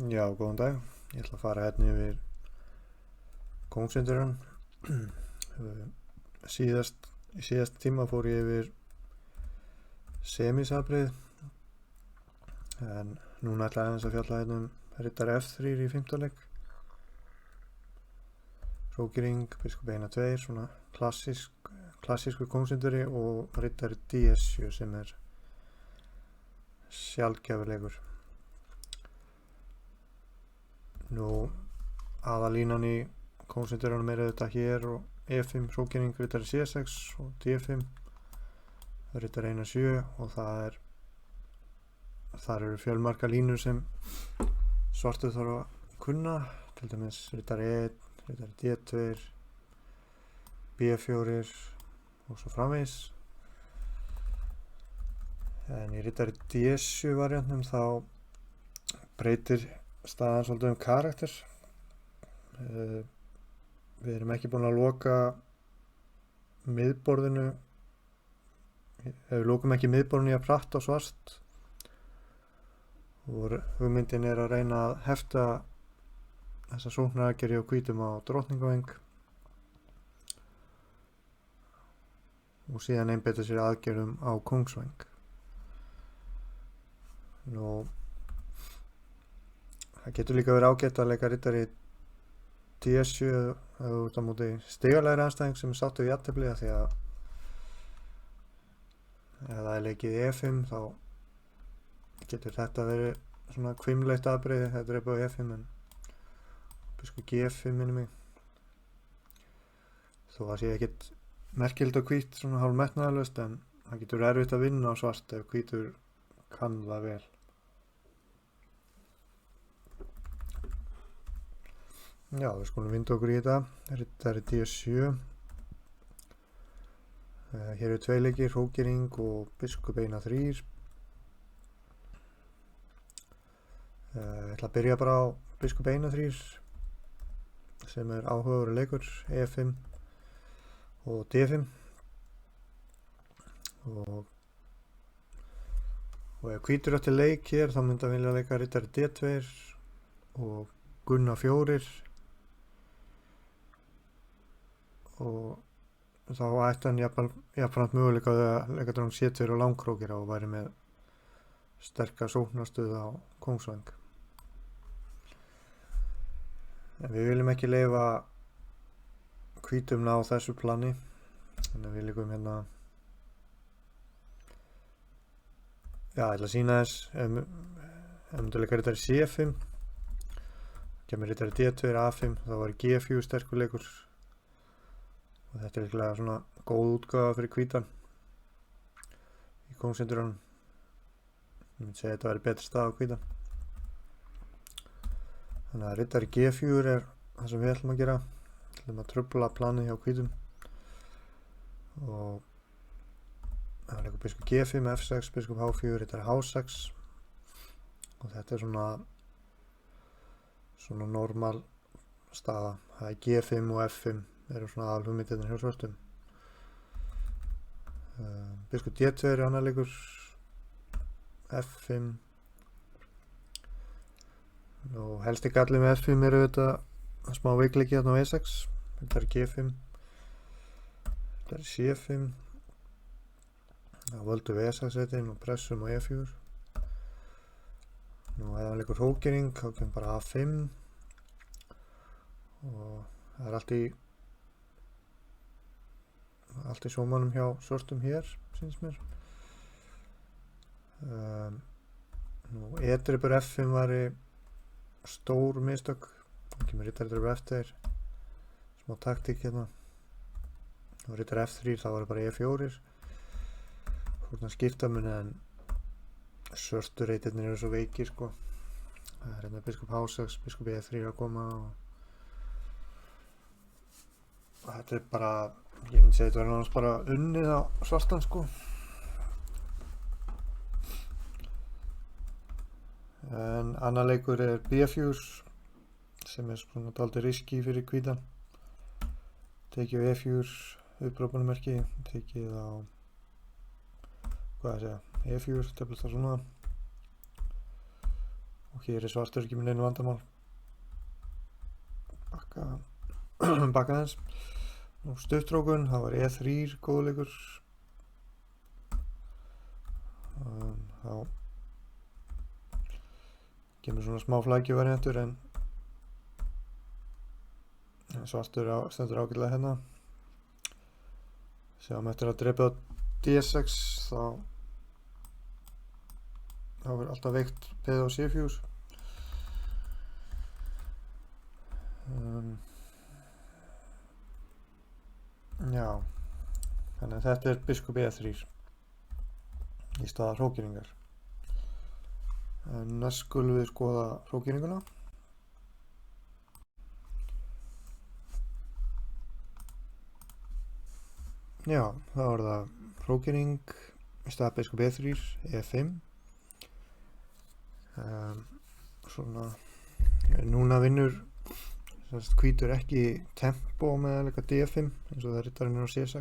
Já, góðan dag. Ég ætla að fara hérna yfir kóngsindurinn. Í síðast tíma fór ég yfir semisalbrigð, en núna ætla ég aðeins að fjalla hérna riddari F3 í 5. leik. Hrókering, biskup eina 2, svona klassísku kóngsinduri, og riddari DS7 sem sjaldgæfur leikur. Aðalínan í kóngsindurunum auðvitað hér og E5, hrókering, riddari C6 og D5, riddari eina 7, og þar eru fjölmargar línur sem svartur þarf að kunna, til dæmis riddari E1, riddari D2, B4 og svo framvegis. En í riddari D7 variantnum þá breytir staðan svolítið karakter. Við erum ekki búin að loka miðborðinu, við lokum ekki miðborðinu jafn hratt og svart, og hugmyndin að reyna að hefta þessa sóknaraðgerð og hvítum á drottningaveng og síðan einbeita sér aðgerðum á kóngsveng. Það getur líka verið ágætt að leika riddari DS7 út á móti stigalegri andstæðing sem sáttu við jafntefli, því að ef það er leikið E5 þá getur þetta verið svona hvimleitt afbrigði. Þetta er bara E5 en biskup G5 minni mig, þó að sé ekkert merkild og hvít svona hálf metnaðarlaust, en það getur erfitt að vinna á svart ef hvítur kann það vel. Já, við skulum vinda okkur í þetta. Riddari D7. Hér eru 2 leikir, hrókering og biskup eina 3. Ég ætla að byrja bara á biskup eina 3 sem áhugaverður leikur, E5 og D5, og ef hvítur átti leik hér þá myndi að vilja leika riddari D2 og gunna 4, og þá ætti hann jafnframt möguleika að leika drang C2 og langkrókir og væri með sterka sóknarstöðu á kóngsveng. En við viljum ekki leyfa hvítum ná þessu plani, þannig að við líkum hérna. Já, ég ætla að sýna þess ef myndu leika riddari C5, kemur riddari D2, A5, þá var G4 sterkur leikur, og þetta er líklega svona góð útgáfa fyrir hvítan í kóngsindurunum. Ég myndi segja að þetta væri betri stað á hvítan. Þannig að riddari G4 er það sem við ætlum að gera. Við ætlum að trufla planið hjá hvítum, og það leikur biskup G5, F6, biskup H4, riddari H6, og þetta er svona normal staða. Það er G5 og F5 eru svona aðalhugmyndirnir hjá svörtum. Biskup D2 er annar leikur, F5, og helsti gallið með F5 eru þetta smá veikleiki hérna á E6. Þetta er G5, þetta er C5, þá völdum við E6-setin og pressum á E4. Ef það leikur hrókering þá kemur bara A5, og það er allt í sómanum hjá svörtum hér, syns mér. E-dripur F5 væri stór mistök. Það kemur riddari F2, smá taktík hérna, og riddari F3 þá var bara E4 fórna skiptamunni, en svörtu reitirnir eru svo veikir sko. Það er hérna biskup H6, biskup E3 að koma, og þetta er bara, ég myndi segja þetta verður náttúrulega bara unnið á svartan sko. En annar leikur er B4 sem er svona dálítið riski fyrir hvítan. Tekið á E4 upprópunarmerki, tekið á E4, tefla það svona, og hér er svartur ekki með neinu vandamál. Bakka þess. Nú stuttrókun, það var E3 góðleikur. Þá kemur svona smá flækjuvariantur en svartur stendur ágætlega hérna. Sjáum eftir að drepa á D6 þá er alltaf veikt peð á C4. Já, þannig að þetta er biskup E3 í staða hrókeringar. Næst skulum við skoða hrókeringuna. Já, þá er það hrókering í stað biskup E3, E5. Svona, núna vinnur hvítur ekki tempo með leika D5 eins og það rittarinn er á C6.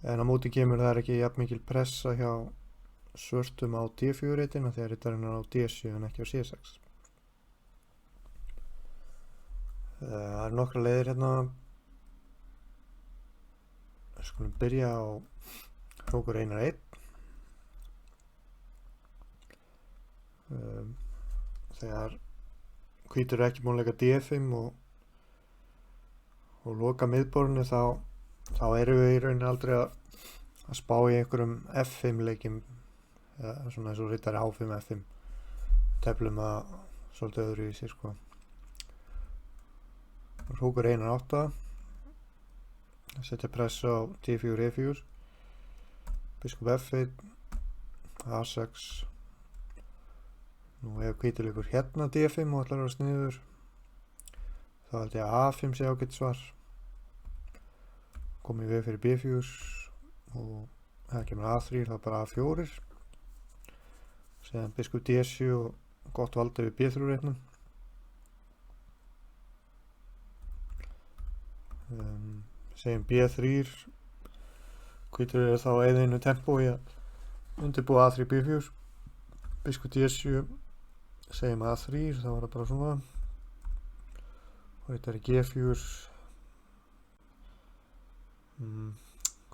En á móti kemur það ekki jafn mikil pressa hjá svörtum á D4 reitina þegar rittarinn er á D7 en ekki á C6. Það er nokkra leiðir hérna. Skulum byrja á hrókur einar 1. Þegar hvítur er ekki búinn að leika D5 og loka miðborðinu þá erum við í rauninni aldrei að spá í einhverjum F5 leikjum svona eins og rittari H5 F5 teflum að svolítið öðru í sér sko. Hrókur einar 8, setja press á D4 E4, biskup F1, A6. Nú ef hvítur leikur hérna D5 og ætlar að vera sniður þá held ég að A5 sé ágætt svar. Komið við fyrir B4 og það kemur A3, þá bara A4. Síðan biskup D7 og gott valda við B3 reitnum. Segjum B3, hvítur er þá einu tempo í að undirbúa A3 B4. Biskup D7, segjum A3, þá var það bara svona. Og þetta er G4.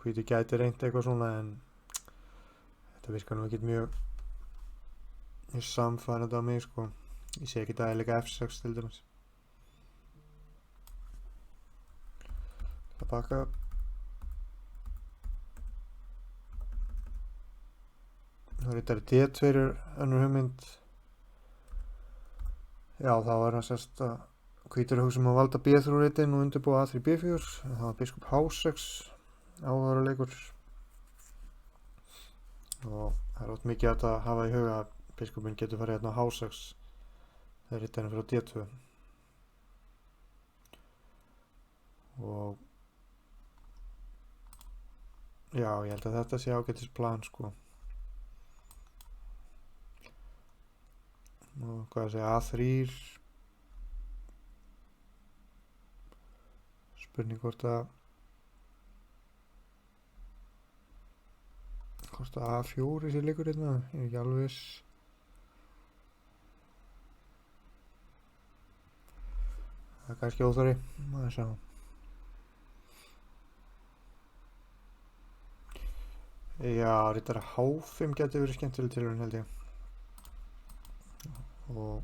Hvítur gæti reynt eitthvað svona en þetta virkar nú ekkert mjög samfærandi á mig sko. Ég sé ekki að ég leika F6 til dæmis. Það baka. Það er D2 önnur hugmynd. Já, þá er það sérst að hvítur er hugsað að valda B3 reitin og undirbúa A3 B4. Það var biskup H6 áhugaverðarleikur. Og það er ótt mikið að hafa í huga að biskupinn getur farið hérna á H6 þegar rittarinn fyrir á D2. Og já, ég held að þetta sé ágætis plan sko. Og hvað að segja, A3. Spurning hvort að A4 sé leikur hérna, ég er ekki alveg viss. Það er kannski óþarfi, maður sjá. Já, rittara H5 getur verið skemmtileg tilraun held ég. Og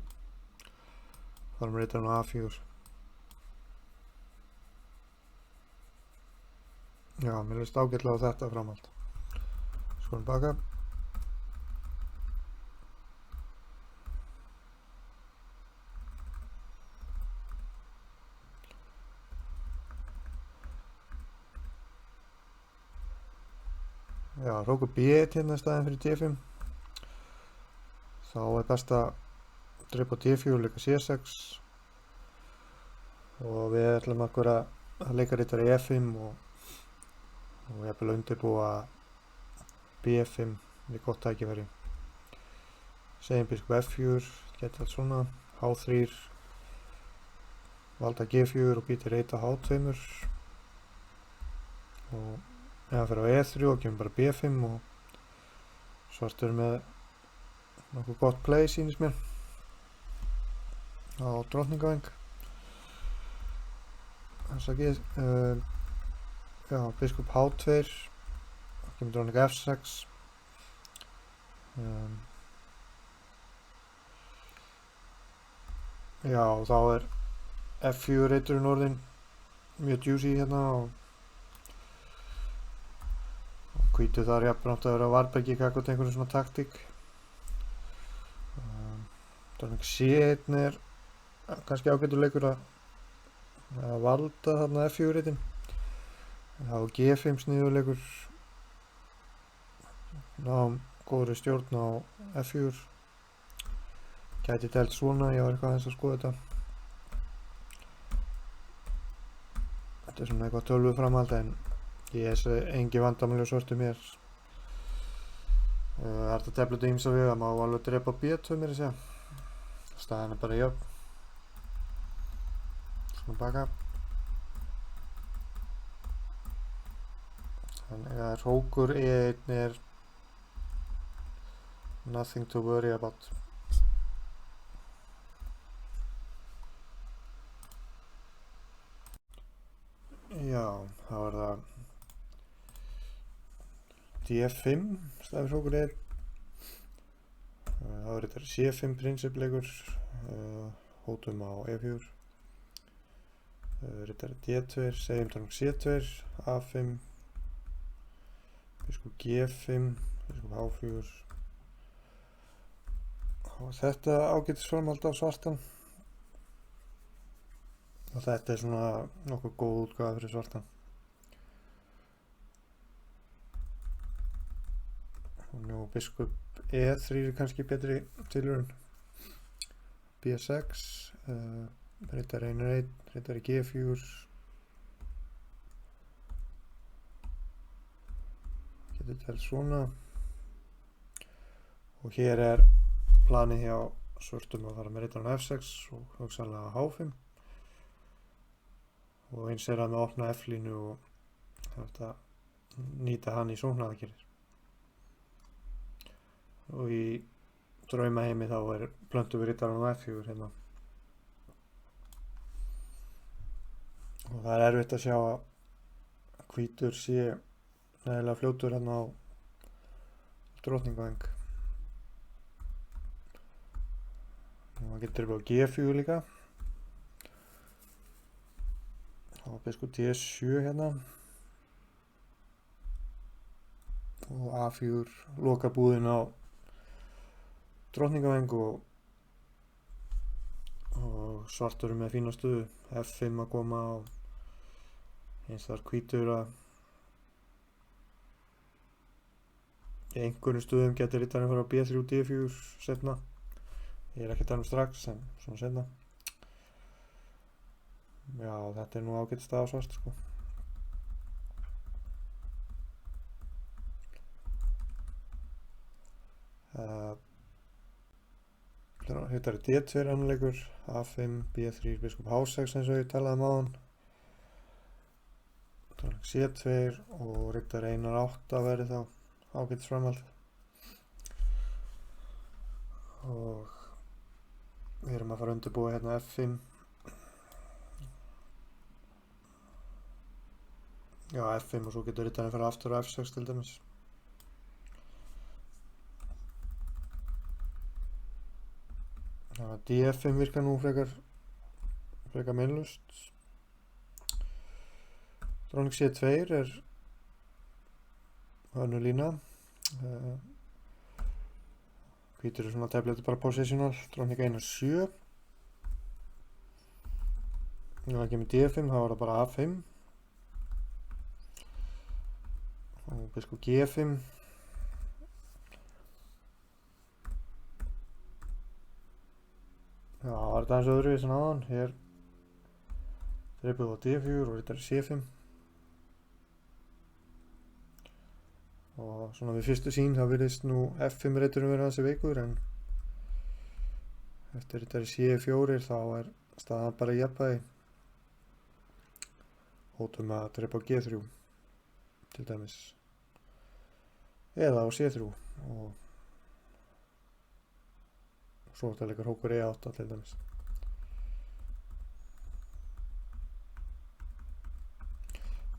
farum rittarinn á A4. Já, mér leist ágætlega á þetta framhald. Skulum baka. Já, hrókur B1 hérna í staðinn fyrir D5. Þá er best að drepa á D4 og leika C6. Og við ætlum okkur að leika rittari E5 og jafnvel undirbúa B5 við gott tækifæri. Segjum biskup F4, geta allt svona, H3, valda G4 og býtir reit á H2. Og ef það fyrir á E3 og kemur bara B5 og svartur með nokkuð gott play sýnist mér á drottningavæng. Já, biskup H2, kemur dróning F6. Já, þá er F4 reiturinn orðinn mjög juicy hérna og hvítu þar jafnframt að vera á varðbergi gagnvart einhverjum svona taktík. Dróning C1 er kannski ágætur leikur að valda þarna F4 reitin. Þá G5 sniðuleikur, ná góðri stjórn á F4. Gæti telt svona, ég var eitthvað aðeins að skoða þetta. Þetta er svona eitthvað tölvuframhald en ég sé engi vandamál hjá svörtu mér. Það er þetta tefla út ýmsa við, það má alveg drepa B2 mér að segja. Staðan er bara jöfn. Svona baka. Þannig að hrókur E1 er nothing to worry about. Já, þá er það D5 stafir hrókur E1. Þá er þetta C5 prinsipleikur, hótum á E4. Þetta er D2, segjum dróning C2, A5, biskup G5, biskup H4. Og þetta ágætis framhald á svartan. Og þetta er svona nokkuð góð útgáfa fyrir svartan. Og nú biskup E3 er kannski betri tilraun. B6, riddari 1, riddari G4. Getur telt svona. Og hér er planið hjá svörtum að fara með riddaran F6 og hugsanlega H5. Og eins er hann að opna F-línu og þetta nýta hann í sóknaraðgerðir. Og í draumaheimi þá er plöntu við riddaran á F4 hérna. Og það er erfitt að sjá að hvítur sé nægilega fljótur hérna á drottningavæng. Og það getur drifað á G4 líka. Og biskup D7 hérna. Og A4 lokar búðin á drottningavæng og svartur með fína stöðu. F5 að koma og eins þar hvítur að í einhverjum stöðum getur riddarinn fara á B3 og D4 setna. Ég er ekki að tala strax en svona setna. Já, þetta er nú ágætt stað á svart sko. Þetta er D2 annarleikur, A5, B3, biskup H6 eins og ég talaði áðan. Dróning C2 og riddari 1-8 verði þá ágætt framhald. Og við erum að fara að undirbúa hérna F5. Já, F5 og svo getur riddarinn fara aftur á F6 til dæmis. D5 virkar nú frekar meinlaust. Dróning C2 er önnur lína. Hvítur er svona teflið bara positional. Dróning 1-7. Ef það kemur D5 þá er það bara A5. Og biskup G5. Já, það var þetta eins öðruvísi en áðan. Hér dreipið á D4 og riddari C5. Og svona við fyrstu sýn þá virðist nú F5 riddarinn vera þessi veikur en eftir riddari C4 þá er staðan bara í jafnvægi. Hótum að dreipa á G3 til dæmis. Eða á C3 og Svo þetta leikur hókur E8 til dæmis.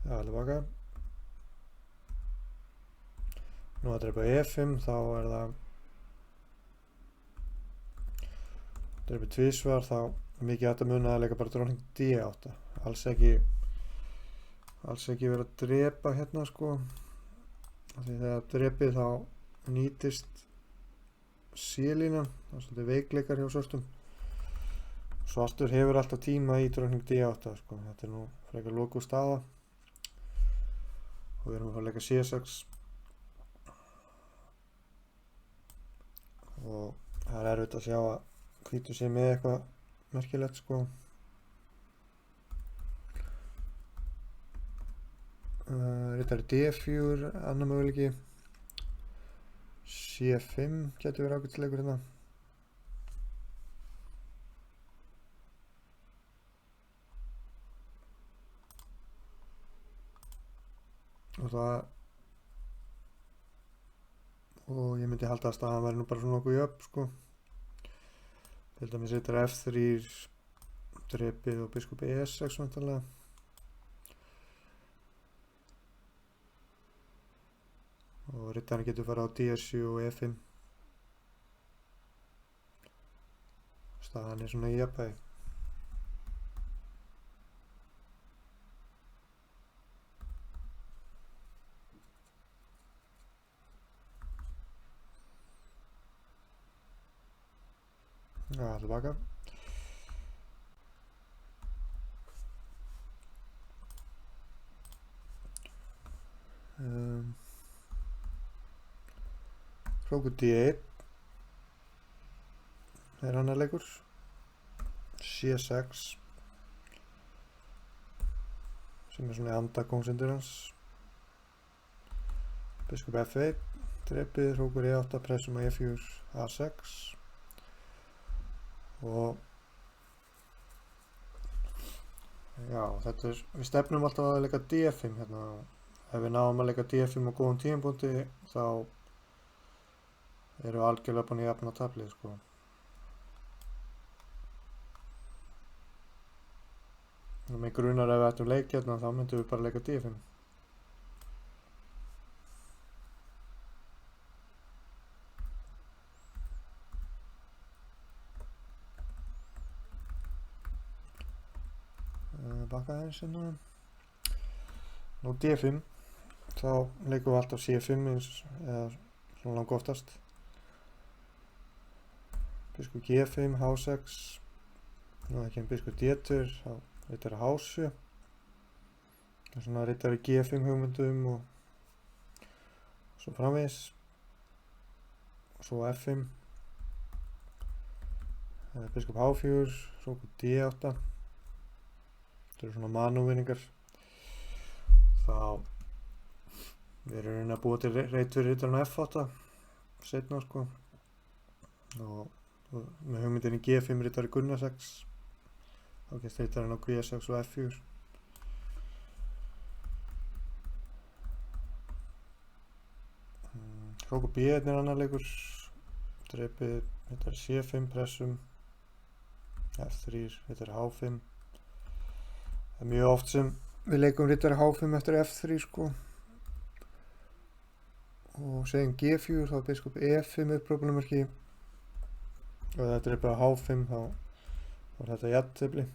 Já, tilbaka. Nú að drepa E5, þá er það drepa tvísvar, þá er mikið hægt að muna að leika bara dróning D8. Alls ekki vera að drepa hérna sko. Því þegar drepið þá nýtist C-línan, það er svolítið veikleikar hjá svörtum. Svartur hefur alltaf tíma í dróning D8 sko. Þetta er nú frekar lokuð staða. Og við erum að fara að leika C6 og það er erfitt að sjá að hvítur sé með eitthvað merkilegt sko. Rittari D4 annar möguleiki. C5 getur verið ágætisleikur hérna. Og ég myndi halda að staðan væri nú bara svona nokkuð jöfn sko. Til dæmis rittari F3 drepið og biskup E6 vantarlega. Og rittarinn getur farið á DR7 og E5. Staðan er svona í jafnvægi. Já, tilbaka. Hrókur D1 er annar leikur. C6 sem er svona í anda kóngsendur hans. Biskup F1 drepið, hrókur E8 pressum á E4 A6 og já, þetta er, við stefnum alltaf að leika D5 hérna. Ef við náum að leika D5 á góðum tímapunkti þá erum við algjörlega búin að jafna taflið sko. Með grunar ef við ættum leik hérna þá myndum við bara leika D5. Baka aðeins hérna. Nú D5 þá leikum við alltaf C5 eða svona langt oftast. Biskup G5, H6. Nú það kemur biskup D2, þá rittari H7. Það er svona rittari G5 hugmyndum og svo framvegis. Og svo F5. Biskup H4, svo D8. Þetta eru svona manúvinningar. Þá við erum að búa til reit fyrir rittarinn F8 seinna sko. Og með hugmyndinni G5 rittari Gunnar 6 þá gæst rittarinn á G6 og F4. Hrókur B1 er annar leikur. Drepið rittari C5 pressum F3 rittari H5. Það er mjög oft sem við leikum rittari H5 eftir F3 sko. Og segjum G4 þá er biskup E5 upprópunarmerki. Og það er drepið á H5 þá var þetta jafntefli.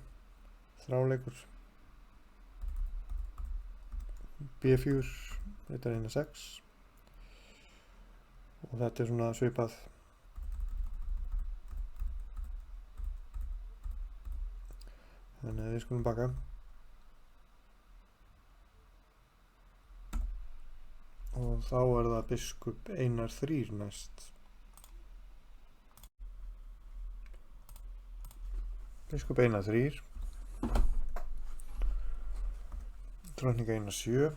Þráleikur. B4 rittari inn á 6. Og þetta er svona svipað. Þannig að við skulum baka. Og þá er það biskup Einar 3 næst. Biskup Einar 3. Drottning Einar 7.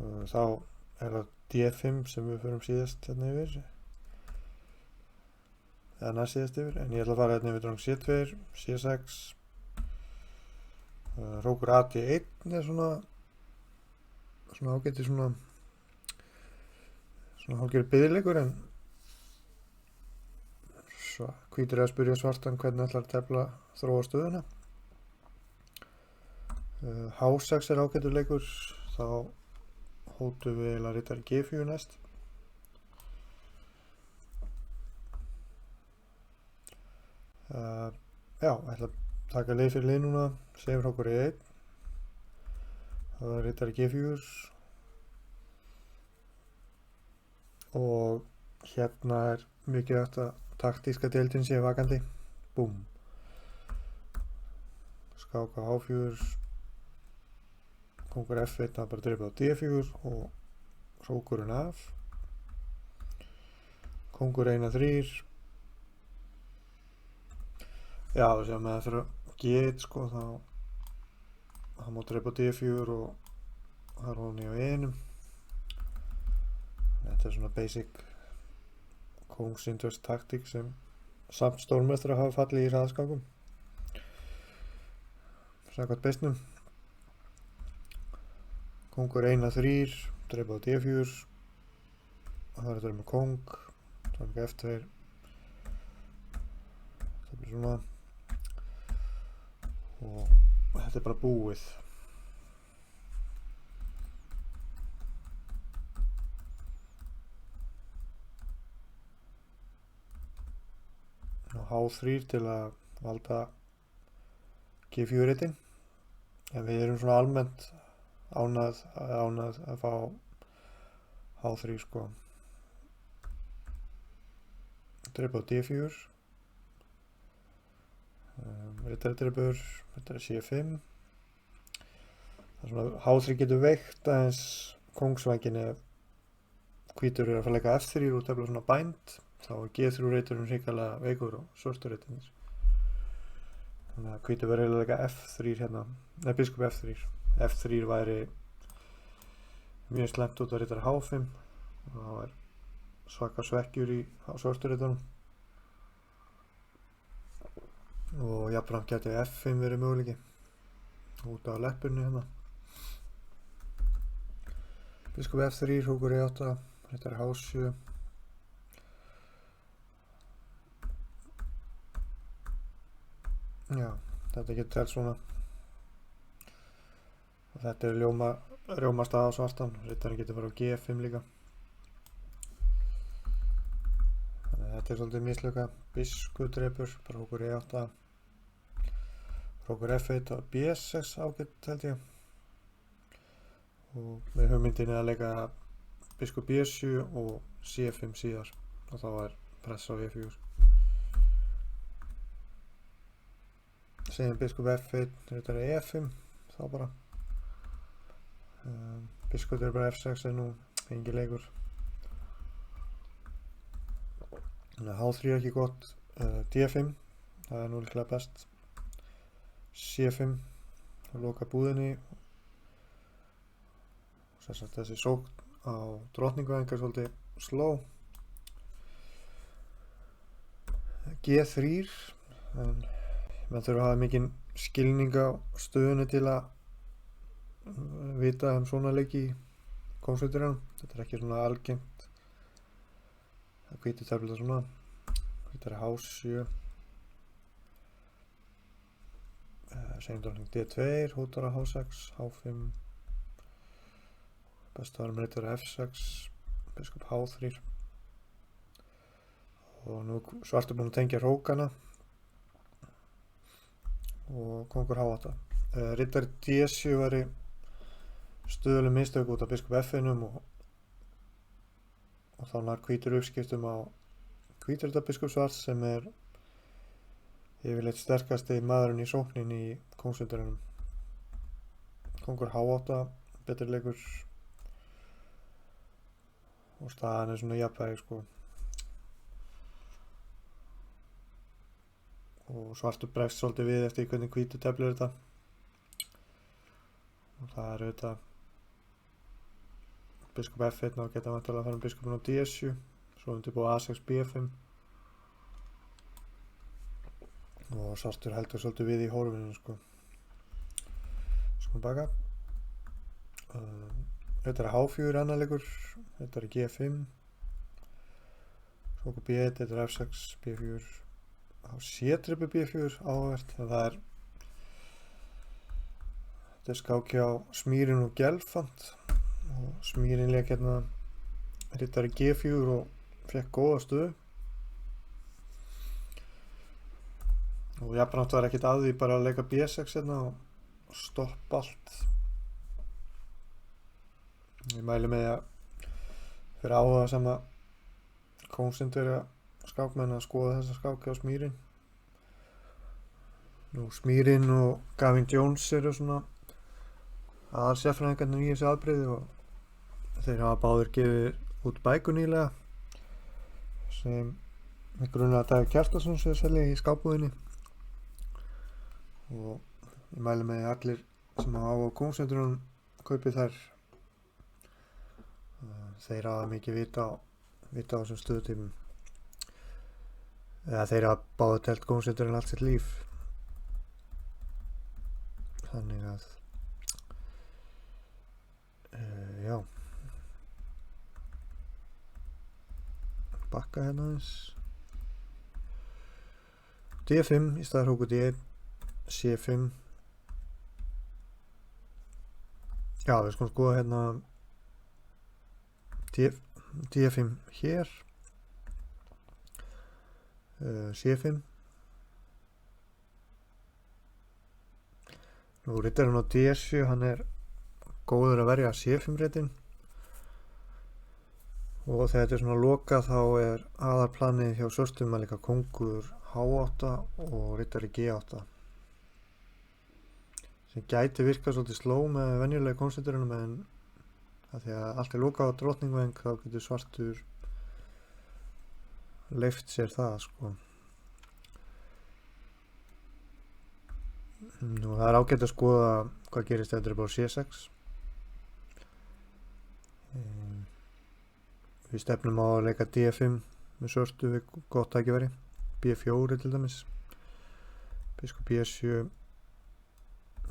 Og þá er það D5 sem við förum síðast hérna yfir. Eða næst síðast yfir. En ég ætla að fara hérna yfir drottning C2, C6. Hrókur AD1 er svona ágæti svona svona hálfgerður biðleikur, en hvítur er að spyrja svartan hvernig ætlar að tefla þróa stöðuna. H6 er ágætur leikur, þá hótum við eiginlega riddari G4 næst. Já, ætla að taka leið fyrir lið núna, segjum okkur í 1. Það var riddari G4 og hérna er mikilvægt að taktíska deildin sé vakandi. Búm. Skáka H4, kongur F1, það bara dreipið á D4 og hrókurinn af. Kongur 1-3. Já, sem með það fyrir G1 sko, þá má dreipa á D4 og það er honi á 1. Þetta er svona basic kóngsindvers taktík sem samt stórmestrar hafa fallið í hraðskákum samkvæmt beistnum. Kongur 1-3, dreipa á D4 og það er þetta með kóng, taka F2, það blir svona og þetta er bara búið. H3 til að valda G4-ritinn, en við erum svona almennt ánað að fá H3 sko. Dreipa á D4, riddardreipur, þetta er C5. Það er svona H3 getur veikt aðeins kóngsvængin ef hvítur er að fara að leika F3 og tefla svona bænd, þá er G3 reiturinn hrikalega veikur og svörtur reiturinn. Þannig að hvítur verður að leika F3 hérna, nei biskup F3. F3 væri mjög slæmt út af riddari H5 og það er svaka svekkjur á svörtur reitunum. Og jafnframt gæti F5 verið möguleiki út á leppurnu hérna. Biskup F3, hrókur E8, riddari H7. Já, þetta getur telt svona. Og þetta er rjómastað á svartan, riddarinn getur farið á G5 líka. Þannig að þetta er svolítið mislukka. Biskup dreipur, bara hrókur E8. Hrókur F1 og B6 ágætt held ég. Og með hugmyndinni að leika biskup B7 og C5 síðar og þá er press á E4. Segjum biskup F1, þetta er E5 þá bara. Biskup er bara F6 er nú engin leikur. H3 er ekki gott. D5, það er nú líklega best. C5, að loka búðinni. Þessi sókn á drottningavæng er svolítið sló. G3, en maður þurfa að hafa mikinn skilning á stöðunni til að vita svona leiki í kóngsveiturinn. Þetta er ekki svona algengt að hvítur tefla svona. Hvítur er H7. Segjum drottning D2, hótar á H6, H5. Best að vera með riddari F6, biskup H3. Og nú svartur búinn að tengja hrókana. Og kongur H8. Riddari D7 væri stöðuleg mistök út af biskup F1 og þá nær hvítur uppskiptum á hvítur biskup svart sem er yfirleitt sterkasti maðurinn í sóknin í kóngsveiturunum. Kongur H8, betri leikur og staðan er svona jafnvægi sko. Og svartur bregst svolítið við eftir hvernig hvítur teflir þetta. Og það er auðvitað biskup F1 og geta vantilega að fara um biskupin á D7, svo undirbúið A6 B5. Og svartur heldur svolítið við í hólfinu sko. Skulum baka. Þetta er H4 annar leikur, þetta er G5, Kóngur B1, þetta er F6, B4 á C-trippu B4 áhvert. Þetta er skák hjá Smýrin og Gelfand og Smýrin leik hérna riddari G4 og fekk góða stöðu og jafnframt var ekkert að því bara að leika B6 hérna og stoppa allt. Ég mæli með að fyrir áhuga sama konsentrera skákmenn að skoða þessa skák hjá Smýrin. Nú Smýrin og Gavin Jones eru svona aðalsérfræðingarnir í þessu afbrigði og þeir hafa báðir gefið út bækur nýlega sem mig grunar að Davíð Kjartason sé að selja í skákbúðinni og ég mæli með allir sem hafa á konsentrunum kaupið þær. Þeir hafa mikið vita á þessum stöðutímum eða þeir hafa báðir telt konsentrun allt sitt líf, þannig að já, bakka hérna aðeins. D5 í staðar hóku D1, C5. Já, við skulum skoða hérna D5 hér, C5. Nú rittarinn á D7, hann er góður að verja C5 réttin og þegar þetta er svona lokað þá er aðalplanið hjá svörstum að leika kóngur H8 og rittari G8 sem gæti virkað svolítið sló með venjulega konsentrunum, en að því að allt er lokað á drottningveng þá getur svartur leyft sér það sko. Nú það er ágætt að skoða hvað gerist eftir bara C6. Við stefnum á að leika D5 með svörstu við gott tækifæri, B4 til dæmis, biskup B7,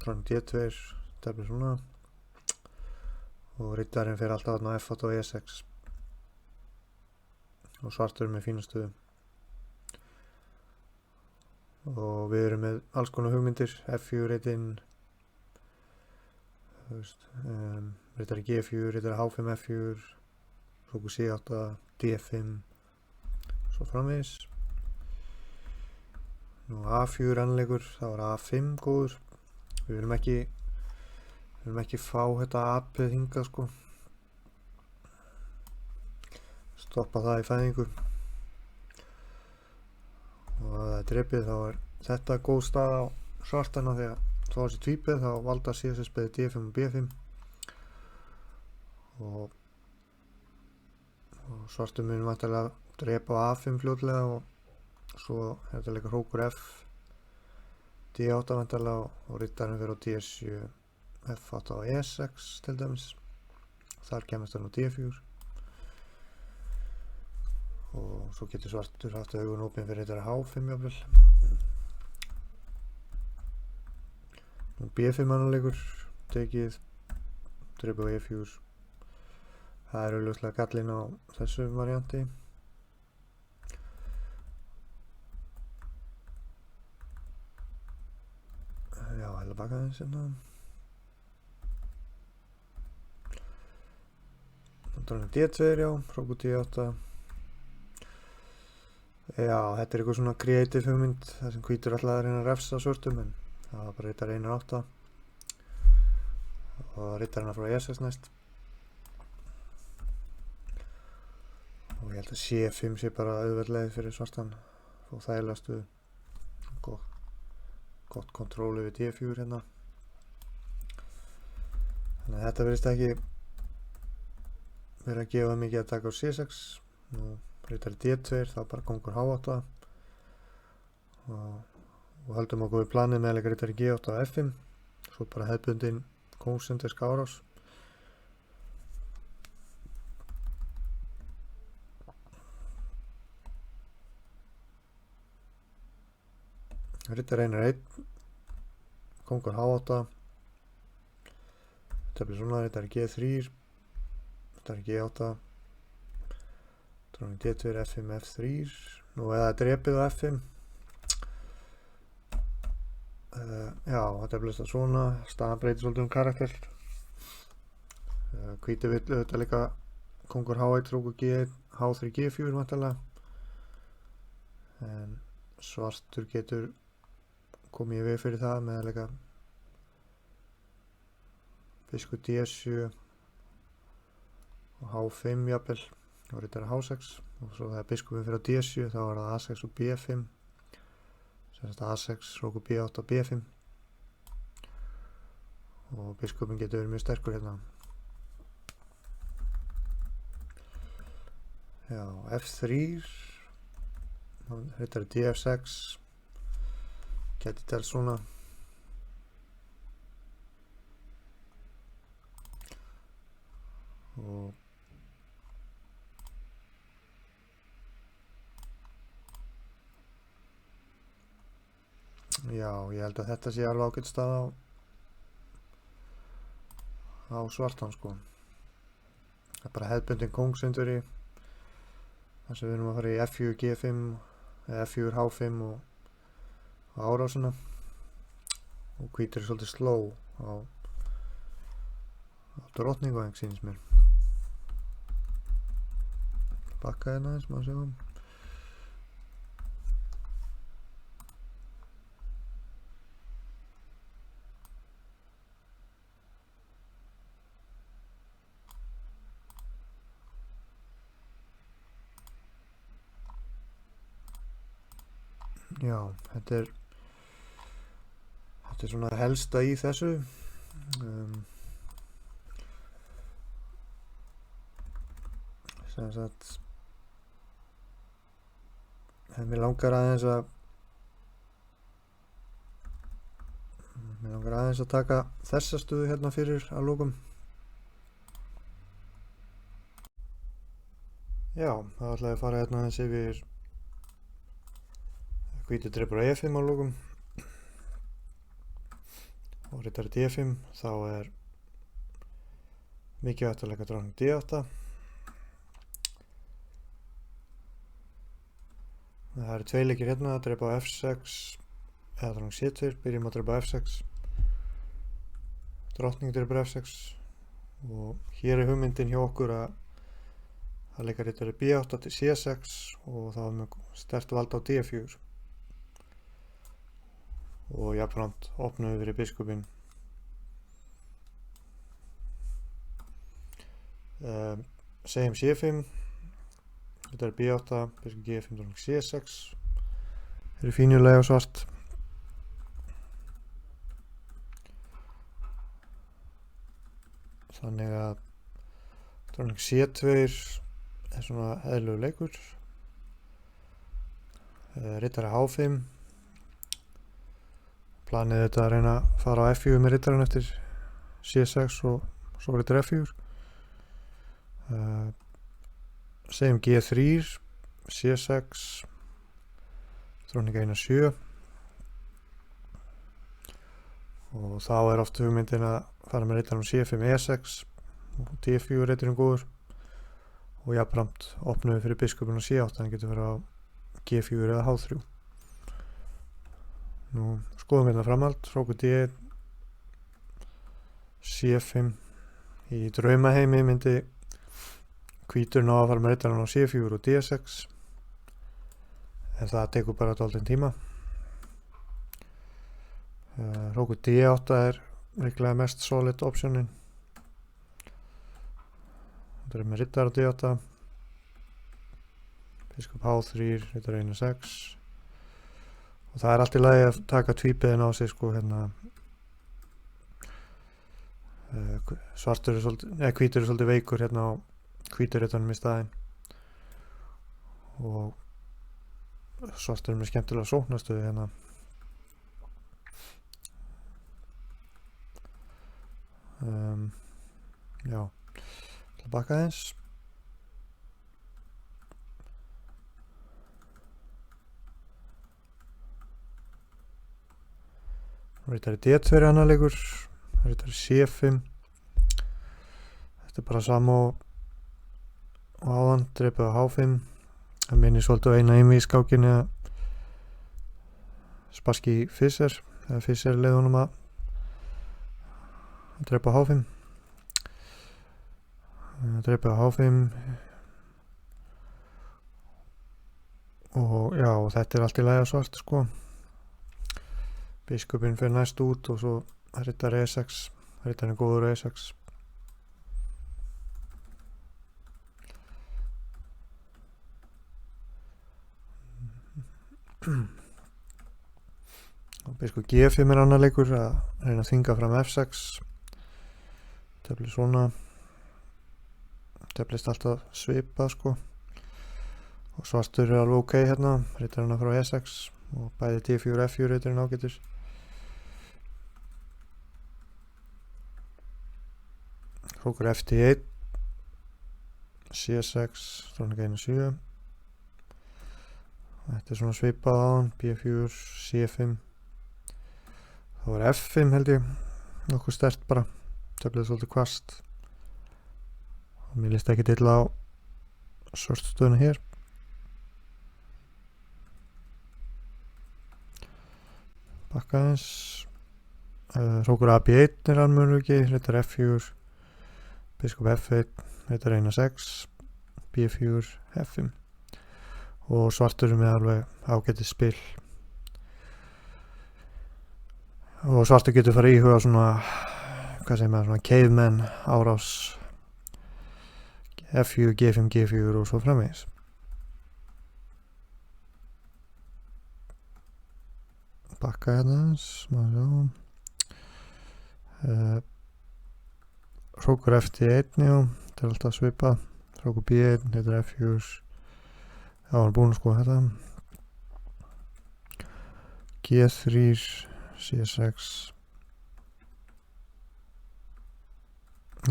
frá D2, stefnum svona og rittarinn fyrir alltaf þarna F8 og E6 og svartur með fína stöðu og við erum með alls konar hugmyndir, F4 ritinn, rittari G4, rittari H5 F4, kóngur C8, D5 svo framvegis. Nú A4 anleikur, þá er A5 góður. Við viljum ekki fá þetta apið hingað sko, stoppa það í fæðingu og ef það er drepið þá er þetta góð stað á svartana, því að þá þessi tvípið þá valda CSS-beði D5 og B5 og svartur mun væntanlega drepa á A5 fljótlega og svo er þetta líka hrókur F D8 væntanlega og rittarinn fyrir á D7 F8 og E6 til dæmis, þar kemast hann á D4 og svo getur svartur haft augun opin fyrir rittari H5 jafnvel. Nú B5 annarleikur tekið, drepa á E4. Það er auðvitað gallinn á þessu varianti. Já, hella baka aðeins hérna. Þannig D2, já, hrókur D8. Já, þetta er eitthvað svona creative hugmynd, það sem hvítur alltaf að reyna að refsa svörtum, en það var bara rittar 1-8 og rittarina frá E6 næst. Og ég held að C5 sé bara auðveldlega fyrir svartan og þægilega stuðu. Gott kontról yfir D4 hérna. Þannig að þetta verðist ekki verið að gefa mikið að taka á C6. Nú rittari D2, þá bara kóngur H8 og höldum okkur við planið með að leika rittari G8 og F5, svo bara hefðbundin konsentrisk árás. Rittari 1-1, kóngur H8, þetta blir svona rittari G3, rittari G8, dróning D2, F5, F3. Nú eða drepið á F5. Já, þetta blösta svona. Staðan breytir svolítið karakter. Hvíti vill auðvitað líka kongur H1, rókur G1, H3, G4 vantarlega. En svartur getur komið í veg fyrir það með að leika biskup D7 og H5 jafnvel og riddari H6 og svo þegar biskupin fyrir á D7 þá er það A6 og B5 sem þetta A6, rókur B8 og B5 og biskupin getur verið mjög sterkur hérna. Já, F3 riddari DF6 geti til svona og já, ég held að þetta sé alveg ágætt stað á svartan sko. Það er bara hefðbundin kóngsundur í þar sem við erum að fara í F4 G5 eða F4 H5 og árásina og hvítur er svolítið sló á drottningu en sýnist mér. Bakka hérna eins maður sjá. Já, þetta er svona helsta í þessu. Sem sagt mér langar aðeins að taka þessa stöðu hérna fyrir að lokum. Já, þá ætla ég að fara hérna aðeins yfir hvítur drepur á E5 að lokum og riddari D5 þá er mikilvægt að leika dróning D8. Það eru tvei leikir hérna að drepa á F6 eða dróning C2, byrjum að drepa á F6 drottning drepur F6 og hér er hugmyndin hjá okkur að leika riddari B8 til C6 og þá er mjög sterkt vald á D4 og jafnframt opnum við fyrir biskupin. Segjum C5 þetta er B8, biskup G5, dróning C6 þetta er fínulega og svart. Þannig að dróning C2 er svona eðlilegur leikur. Riddari H5 planið þetta að reyna að fara á F4 með riddaran eftir C6 og svo riddari F4. Segjum G3, C6, dróning E7 og þá er oft hugmyndin að fara með riddaran C5, E6 og D4 riddarinn góður og jafnframt opnum við fyrir biskupin á C8 þannig getur verið á G4 eða H3. Nú skoðum við hérna framhald, rókur D1, C5, í draumaheimi myndi hvítur ná að fara með riddarann á C4 og D6 en það tekur bara dálítinn tíma. Rókur D8 er líklega mest solid optionin. Þetta er með riddar á D8, biskup H3, riddar E6 og það er allt í lagi að taka tvíbiðin á sig sko hérna. Svartur er svolítið, hvítur er svolítið veikur hérna á hvítur riddaranum í staðinn og svartur er með skemmtilega sóknarstöðu hérna. Já, til að baka eins. Riddari D2 er annar leikur, riddari C5. Þetta er bara sama og áðan drepið á H5. Það minnir svolítið á eina einví í skákinni að Spassky Fischer, eða Fischer leið honum að drepa á H5. Drepið á H5 og já, þetta er allt í lagi á svart sko. Biskupinn fer næst út og svo rittar E6, rittarinn góður E6. Og biskup G5 er annar leikur að reyna að þvinga fram F6. Tefli svona, teflist alltaf svipað sko. Og svartur er alveg ok hérna, rittar hana frá E6 og bæði D4 F4 rittarinn ágætur. Hrókur FD1, C6, stráðninga 1-7. Þetta er svona svipað á hann, B4, C5. Það var F5 held ég, nokkuð sterkt bara, teflið svolítið hvasst. Og mér líst ekki til á svörtstöðuna hér. Bakka eins. Hrókur AB1 er hann möguleiki, rittar F4, biskup F1, rittar 1-6, B4, F5. Og svartur með alveg ágætið spil. Og svartur getur farið íhuga svona, hvað segir maður, svona caveman árás F4, G5, G4 og svo framvegis. Bakka hérna eins, maður sjá. Hrókur FD1, já, þetta er alltaf svipað. Hrókur B1, þetta er F4. Já, hann er búinn að skoða þetta. G3, C6.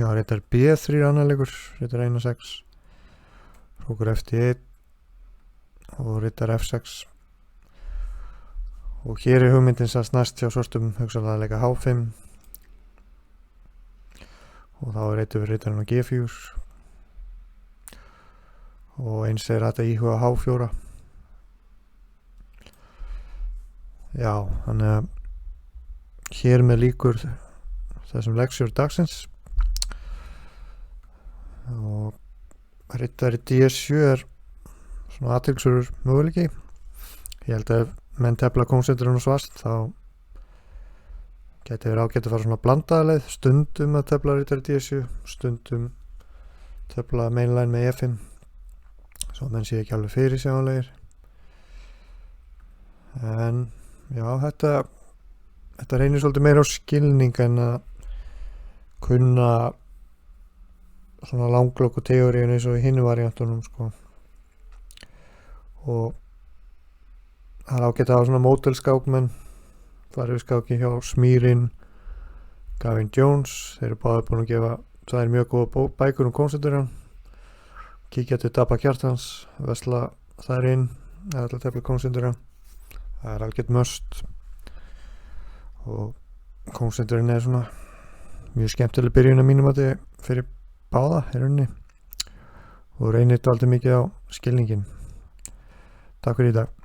Já, þetta er B3 annar leikur, þetta er 1-6. Hrókur FD1 og rittar F6. Og hér er hugmyndin sast næst hjá svartum hugsanlega að leika H5. Og þá er rittur við rittarinn á G4. Og eins er þetta íhuga H4. Já, þannig að hér með líkur þessum leksjur dagsins. Og rittari D7 er svona athyglisverður möguleiki. Ég held að ef menn tefla kóngsenturinn og svart þá geti verið ágætt að fara svona blandaða leið, stundum að tefla rittari D7, stundum tefla mainline með E5. Svo menn sé ekki alveg fyrir sjáanlegir. En já, þetta reynir svolítið meira á skilning en að kunna svona langlokku teóríun eins og í hinni variantunum sko. Og það er ágætt að hafa svona módelskákmenn, farið við skáki hjá Smírin, Gavin Jones, þeir eru báðir búin að gefa, það er mjög góða bækur kóngsenturinn. Kíkja til Dabba Kjartans, vesla þær inn, eða alltaf tefla kóngsenturinn. Það er algjört must. Og kóngsenturinn er svona mjög skemmtileg byrjun að mínum að þetta fyrir báða í rauninni. Og reynir þetta aldrei mikið á skilningin. Takk fyrir í dag.